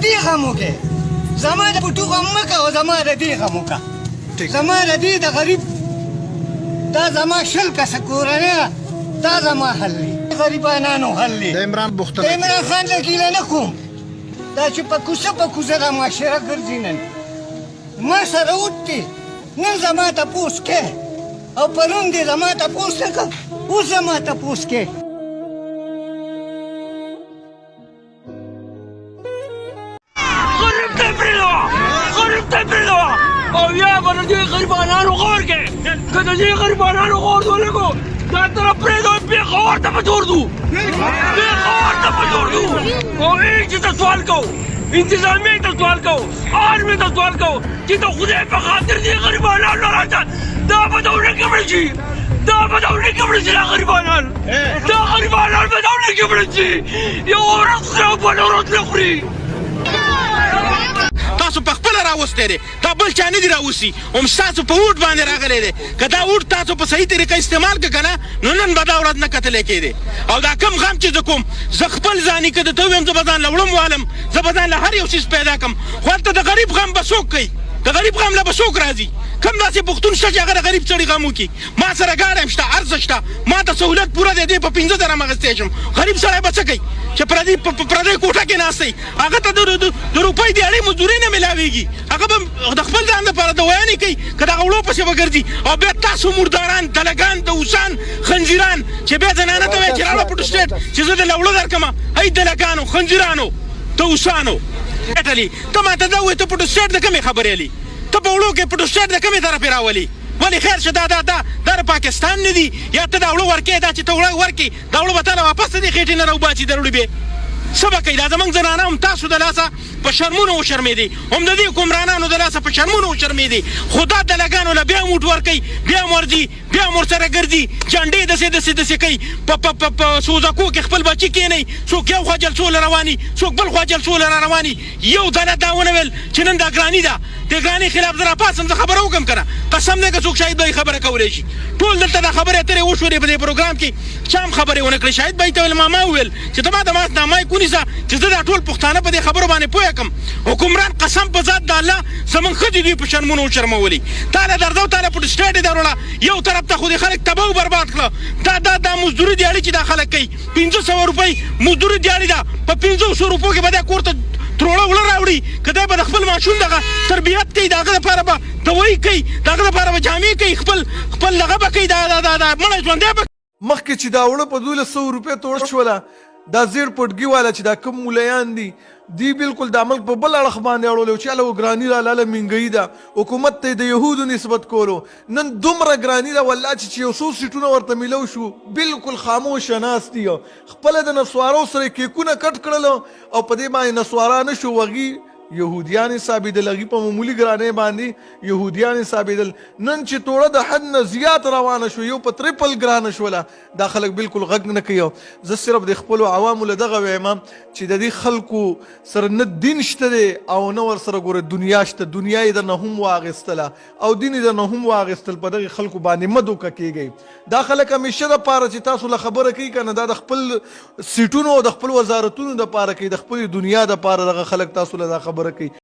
دې غم وکړې زما د پټو غم مه کوه زما د دې غم وکړه زما د دې د غریب دا زما 20 کسه کورنۍ ده دا زما حل دی غریبانانو حل دی د عمران بوختنه د عمران خان له ګیله نه کوم دا چې په کوڅه دا معاشره ګرځي نن ما سره اوتې نن زما تپوس کې او پرون دې زما تپوس نه کوه اوس زما تپوس کې غریب ته پرېږدوه او یا به د دې غریبانانو غور کې که د دې غریبانانو غور ولګو دا طرف پرېږدو پېښور ته به جوړ دو پېښور ته به جوړ دو او هېڅ ته سوال کوو انتظامیې ته سوال کوو آرمي ته سوال کوو چې د خدای په خاطر دې غریبانانو راځه دا به دونه کمړه شي دا به دونه کمړه شي دا غریبانان به دونه کمړه شي یو ورځ خوري او بله ورځ نه خوري تاسو په خپله راوستی دی دا بل چا نه دي راوسي هم ستاسو په اوټ باندې راغلی دی که دا اوټ تاسو په صحیح طریقه استعمال که که نه نو نن به دا ورځ نه کتلی کېدی او دا کم غم چې زه کوم زه خپل ځاني که درته ووایم زه به ځان له وړم والم زه به ځان له هر یو څیز پیدا کړم خو هلته د غریب غم به څوک کوي د غریب غم له به څوک راځي کم داسې پښتون شته چې هغه د غریب سړي غم وکړي ما سره ګاډی هم شته هر څه شته ما ته سهولت پوره دی دی په 15 زره م اخیستی شم غریب سړی به څه کوي چې په پردۍ کوټه کې ناست دی هغه ته د روپۍ د اړې مزدوري نه میلاویږي هغه به د خپل ځان لپاره دوايانې کوي که دغه وړو پسې به ګرځي او بیا تاسو مرداران دلګان دوسان خنزیران چې بیا زنانه ته وایي چې راوړه پټو سټیټ چې زه د لوړو درکړمه ای دلګانو خنزیرانو دوسانو ټلي ته ماته دا وایې ته پټو سټیټ د کومې خبرې علي ته په وړو کې پټو سټیټ د کومې طرفې راولي ولې خیر شه دا د پاکستان نه دي یا ته دا وړو ورکې دا چې ته وړه ورکې دا وړو به تا له واپس د دې خېټې نه راوباسي د وړو بې څه به کوي دا زموږ زنانه هم تاسو د لاسه په شرمونو وشرمېدئ هم د دې حکمرانانو د لاسه په شرمونو وشرمېدئ خو دا دلګانو له بیا هم اوټ ورکوي بیا هم ورځي بیا هم ورسره ګرځي جنډې داسې کوي په سوزکو کې خپل بچي کښېنئ څوک یو خوا جلسو له رواني څوک بل خوا جلسو له رواني یو دولت دا ونه ویل چې نن دا ګراني ده د ګرانۍ خلاف زه راپاڅم زه خبره وکړم که نه قسم دی که څوک شاید به یې خبره کولی شي ټول دلته دا خبرې اترې وشورې په دې پروګرام کې چا هم خبرې ونه کړې شاید به یې ته ویل ما وویل چې ته ما د ماس نامایک ونیسه چې زه دا ټول پښتانه په دې خبرو باندې پوه کړم حکمران قسم په ذات د الله زموږ ښځې دوی په شرمونو وشرمولي تا له درځه او تا له پټ سټیټ یې دروړه یو طرف ته خو دې خلک تباه و برباد کړه دا مزدوري دیاړي چې دا خلک کوي 500 روپۍ مزدوري دیاړي ده په 500 روپو کې به دا کور ته تروړه وړه راوړي که دی به د خپل ماشوم دغه تربیت کوي د هغه دپاره به دوایي کوي د هغه دپاره به جامې کوي خپل دغه به کوي دا مړی ژوندی به مخکې چې دا وړه په 1200 روپۍ توړ شوله دا زیر پټګي والا چې دا کم مولیان دي دی بالکل د ملک په بل اړخ باندې اړولی چې هله ګراني را لاله مینګوي ده حکومت ته د یهودو نسبت کولو نن دومره ګراني ده والله چې یو څو سیټونه ورته میلو شو بالکل خاموشه ناست دي خپله د نسوارو سره کیکونه کټ کړل او په دې باندې نسوارا نه شو وغي یهودیان ثابتدل هغې په معمولي ګرانۍ باندې یهودیان ثابتدل نن چې توړه د حد نه زیات روانه شو یو په تریپل ګرانه شوله دا خلک بالکل غږ نه کوي زه صرف د خپلو عوامو له دغه وایم چې د دې خلکو سره نه دین شته دی او نه ورسره ګوره دنیا شته دنیا یې درنه هم واخیستله او دین یې درنه هم واخیستل په دغې خلکو باندې مه دوکه کېږئ دا خلک همیشه دپاره چې تاسو له خبره کوي که نه دا د خپل سیټونو او د خپل وزارتونو دپاره کوي د خپلې دنیا دپاره دغه خلک تاسو له دا خبره کوي